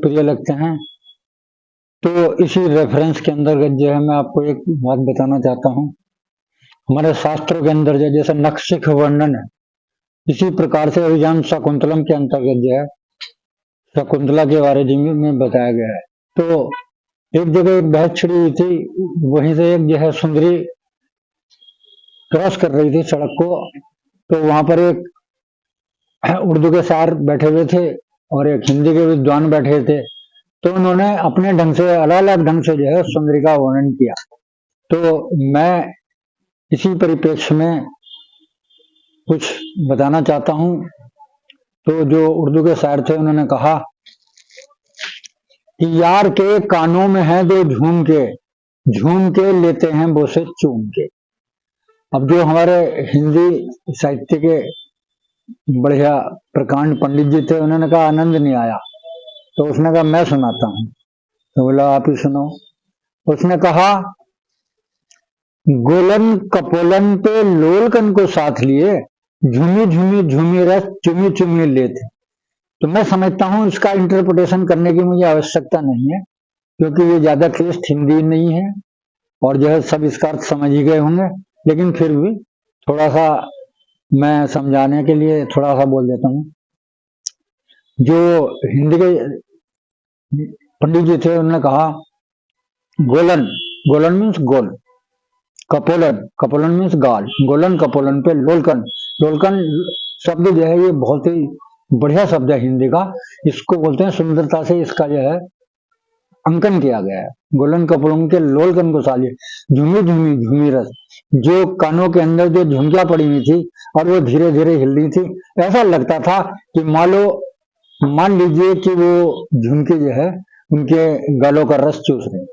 प्रिय लगते हैं। तो इसी रेफरेंस के अंतर्गत जो है मैं आपको एक बात बताना चाहता हूँ। हमारे शास्त्रों के अंदर जो जैसे नखशिख वर्णन है, इसी प्रकार से अभियान शकुंतलम के अंतर्गत जो है शकुंतला के बारे में बताया गया है। तो एक जगह एक भैंस छिड़ी हुई थी, वहीं से एक जो है सुंदरी क्रॉस कर रही थी सड़क को। तो वहां पर एक उर्दू के शायर बैठे हुए थे और एक हिंदी के विद्वान बैठे थे। तो उन्होंने अपने ढंग से अलग अलग ढंग से जो है सुंदरी का वर्णन किया। तो मैं इसी परिप्रेक्ष्य में कुछ बताना चाहता हूँ। तो जो उर्दू के शायर थे उन्होंने कहा कि यार के कानों में है दो झूम के लेते हैं वो से चूम के। अब जो हमारे हिंदी साहित्य के बढ़िया प्रकांड पंडित जी थे, उन्होंने कहा आनंद नहीं आया। तो उसने कहा मैं सुनाता हूँ। तो बोला आप ही सुनो। उसने कहा गोलन कपोलन पे लोलकन को साथ लिए झूमी झूमी झूमी रस चुमी चुमी लेते। तो मैं समझता हूँ इसका इंटरप्रिटेशन करने की मुझे आवश्यकता नहीं है, क्योंकि ये ज्यादा क्लिष्ट हिंदी नहीं है और जो है सब इसका अर्थ समझ ही गए होंगे। लेकिन फिर भी थोड़ा सा मैं समझाने के लिए थोड़ा सा बोल देता हूँ। जो हिंदी के पंडित जी थे उन्होंने कहा गोलन, गोलन मीन्स गोल, कपोलन, कपोलन मीन्स गाल, गोलन कपोलन पे लोलकन, लोलकन शब्द जो है ये बहुत ही बढ़िया शब्द है हिंदी का। इसको बोलते हैं सुंदरता से इसका जो है अंकन किया गया है। गोलन कपोलन के लोलकन को सालिए झूमी झूमी झूमी रस, जो कानों के अंदर जो झुमकियां पड़ी हुई थी और वो धीरे धीरे हिल रही थी, ऐसा लगता था कि मान लीजिए कि वो झुमके जो है उनके गालों का रस चूस रहे।